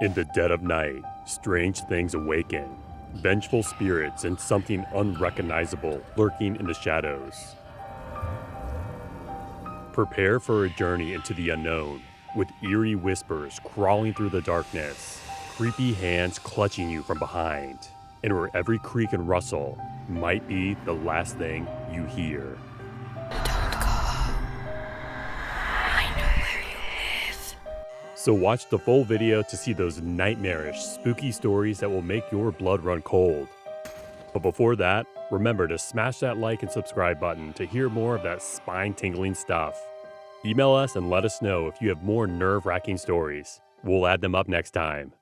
In the dead of night, strange things awaken, vengeful spirits and something unrecognizable lurking in the shadows. Prepare for a journey into the unknown, with eerie whispers crawling through the darkness, creepy hands clutching you from behind, and where every creak and rustle might be the last thing you hear. So watch the full video to see those nightmarish, spooky stories that will make your blood run cold. But before that, remember to smash that like and subscribe button to hear more of that spine-tingling stuff. Email us and let us know if you have more nerve-wracking stories. We'll add them up next time.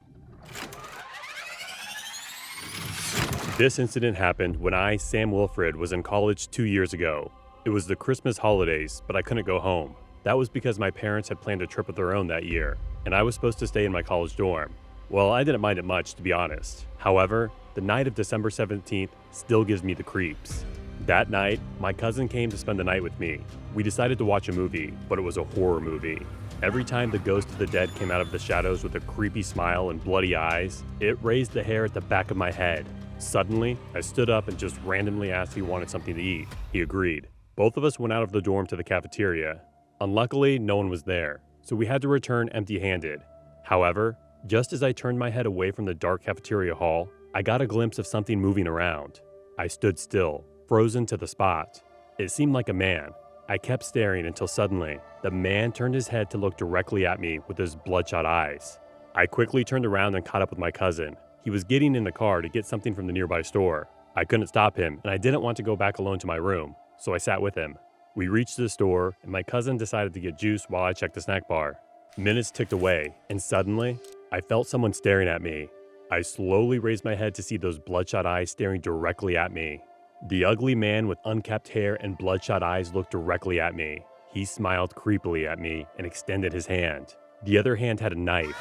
This incident happened when I, Sam Wilfred, was in college 2 years ago. It was the Christmas holidays, but I couldn't go home. That was because my parents had planned a trip of their own that year, and I was supposed to stay in my college dorm. Well, I didn't mind it much, to be honest. However, the night of December 17th still gives me the creeps. That night, my cousin came to spend the night with me. We decided to watch a movie, but it was a horror movie. Every time the ghost of the dead came out of the shadows with a creepy smile and bloody eyes, it raised the hair at the back of my head. Suddenly, I stood up and just randomly asked if he wanted something to eat. He agreed. Both of us went out of the dorm to the cafeteria. Unluckily, no one was there, so we had to return empty-handed. However, just as I turned my head away from the dark cafeteria hall, I got a glimpse of something moving around. I stood still, frozen to the spot. It seemed like a man. I kept staring until suddenly, the man turned his head to look directly at me with his bloodshot eyes. I quickly turned around and caught up with my cousin. He was getting in the car to get something from the nearby store. I couldn't stop him, and I didn't want to go back alone to my room, so I sat with him. We reached the store, and my cousin decided to get juice while I checked the snack bar. Minutes ticked away, and suddenly, I felt someone staring at me. I slowly raised my head to see those bloodshot eyes staring directly at me. The ugly man with unkempt hair and bloodshot eyes looked directly at me. He smiled creepily at me and extended his hand. The other hand had a knife.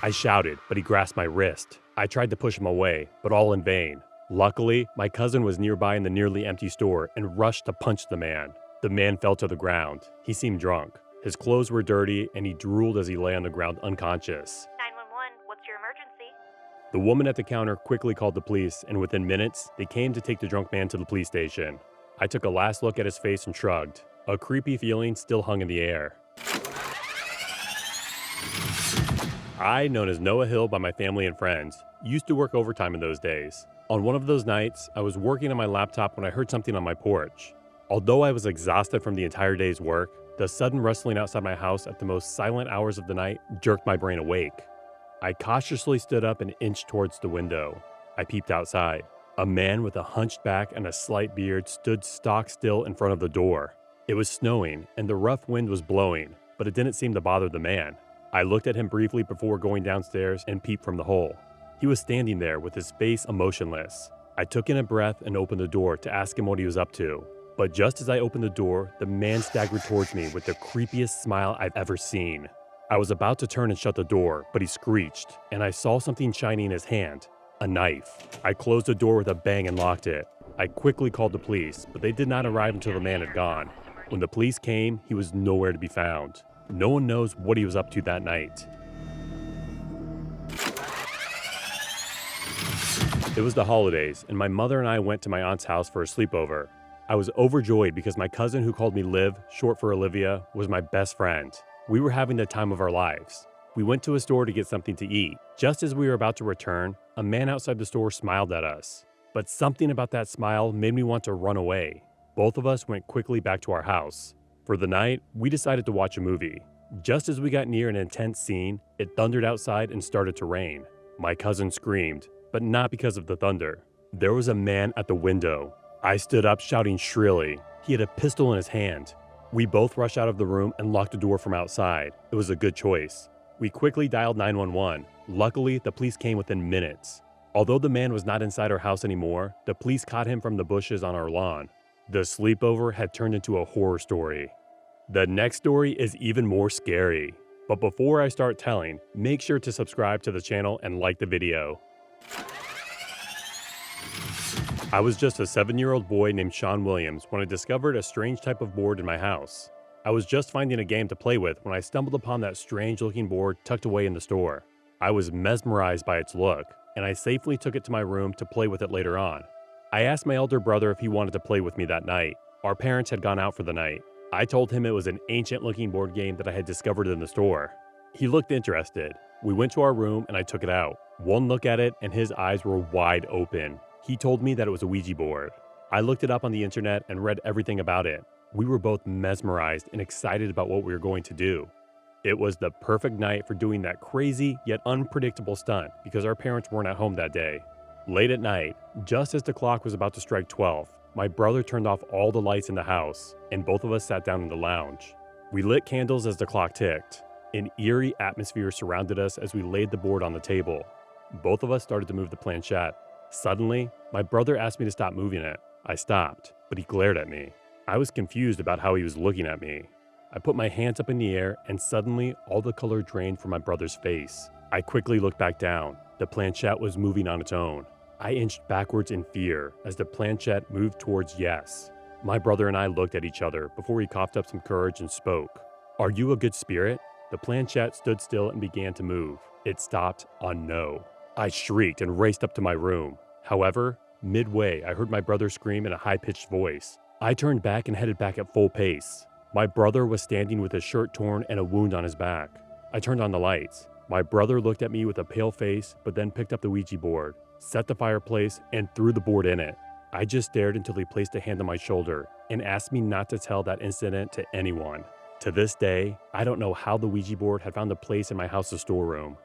I shouted, but he grasped my wrist. I tried to push him away, but all in vain. Luckily, my cousin was nearby in the nearly empty store and rushed to punch the man. The man fell to the ground. He seemed drunk. His clothes were dirty and he drooled as he lay on the ground unconscious. 911, what's your emergency? The woman at the counter quickly called the police, and within minutes, they came to take the drunk man to the police station. I took a last look at his face and shrugged. A creepy feeling still hung in the air. I, known as Noah Hill by my family and friends, used to work overtime in those days. On one of those nights, I was working on my laptop when I heard something on my porch. Although I was exhausted from the entire day's work, the sudden rustling outside my house at the most silent hours of the night jerked my brain awake. I cautiously stood up and inched towards the window. I peeped outside. A man with a hunched back and a slight beard stood stock still in front of the door. It was snowing and the rough wind was blowing, but it didn't seem to bother the man. I looked at him briefly before going downstairs and peeped from the hole. He was standing there with his face emotionless. I took in a breath and opened the door to ask him what he was up to. But just as I opened the door, the man staggered towards me with the creepiest smile I've ever seen. I was about to turn and shut the door, but he screeched, and I saw something shiny in his hand, a knife. I closed the door with a bang and locked it. I quickly called the police, but they did not arrive until the man had gone. When the police came, he was nowhere to be found. No one knows what he was up to that night. It was the holidays, and my mother and I went to my aunt's house for a sleepover. I was overjoyed because my cousin who called me Liv, short for Olivia, was my best friend. We were having the time of our lives. We went to a store to get something to eat. Just as we were about to return, a man outside the store smiled at us. But something about that smile made me want to run away. Both of us went quickly back to our house. For the night, we decided to watch a movie. Just as we got near an intense scene, it thundered outside and started to rain. My cousin screamed, but not because of the thunder. There was a man at the window. I stood up shouting shrilly. He had a pistol in his hand. We both rushed out of the room and locked the door from outside. It was a good choice. We quickly dialed 911. Luckily, the police came within minutes. Although the man was not inside our house anymore, the police caught him from the bushes on our lawn. The sleepover had turned into a horror story. The next story is even more scary. But before I start telling, make sure to subscribe to the channel and like the video. I was just a 7-year-old boy named Sean Williams when I discovered a strange type of board in my house. I was just finding a game to play with when I stumbled upon that strange-looking board tucked away in the store. I was mesmerized by its look, and I safely took it to my room to play with it later on. I asked my elder brother if he wanted to play with me that night. Our parents had gone out for the night. I told him it was an ancient-looking board game that I had discovered in the store. He looked interested. We went to our room and I took it out. One look at it and his eyes were wide open. He told me that it was a Ouija board. I looked it up on the internet and read everything about it. We were both mesmerized and excited about what we were going to do. It was the perfect night for doing that crazy yet unpredictable stunt because our parents weren't at home that day. Late at night, just as the clock was about to strike 12, my brother turned off all the lights in the house and both of us sat down in the lounge. We lit candles as the clock ticked. An eerie atmosphere surrounded us as we laid the board on the table. Both of us started to move the planchette. Suddenly, my brother asked me to stop moving it. I stopped, but he glared at me. I was confused about how he was looking at me. I put my hands up in the air and suddenly all the color drained from my brother's face. I quickly looked back down. The planchette was moving on its own. I inched backwards in fear as the planchette moved towards yes. My brother and I looked at each other before he coughed up some courage and spoke. "Are you a good spirit?" The planchette stood still and began to move. It stopped on no. I shrieked and raced up to my room. However, midway, I heard my brother scream in a high-pitched voice. I turned back and headed back at full pace. My brother was standing with his shirt torn and a wound on his back. I turned on the lights. My brother looked at me with a pale face, but then picked up the Ouija board, set the fireplace, and threw the board in it. I just stared until he placed a hand on my shoulder and asked me not to tell that incident to anyone. To this day, I don't know how the Ouija board had found a place in my house's storeroom.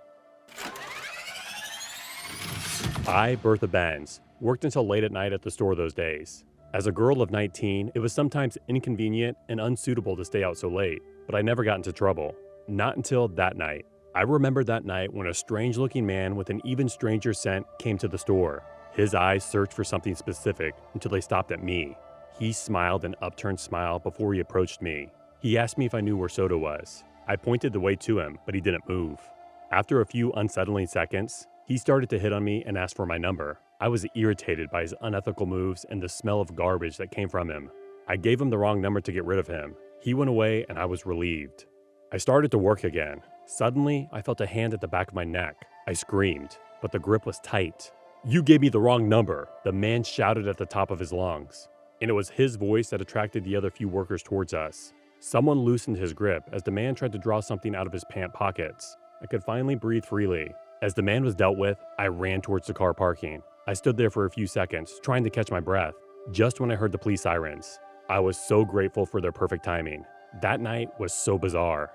I, Bertha Benz, worked until late at night at the store those days. As a girl of 19, it was sometimes inconvenient and unsuitable to stay out so late, but I never got into trouble. Not until that night. I remember that night when a strange-looking man with an even stranger scent came to the store. His eyes searched for something specific until they stopped at me. He smiled an upturned smile before he approached me. He asked me if I knew where soda was. I pointed the way to him, but he didn't move. After a few unsettling seconds, he started to hit on me and asked for my number. I was irritated by his unethical moves and the smell of garbage that came from him. I gave him the wrong number to get rid of him. He went away and I was relieved. I started to work again. Suddenly, I felt a hand at the back of my neck. I screamed, but the grip was tight. "You gave me the wrong number," the man shouted at the top of his lungs. And it was his voice that attracted the other few workers towards us. Someone loosened his grip as the man tried to draw something out of his pant pockets. I could finally breathe freely. As the man was dealt with, I ran towards the car parking. I stood there for a few seconds, trying to catch my breath, just when I heard the police sirens. I was so grateful for their perfect timing. That night was so bizarre.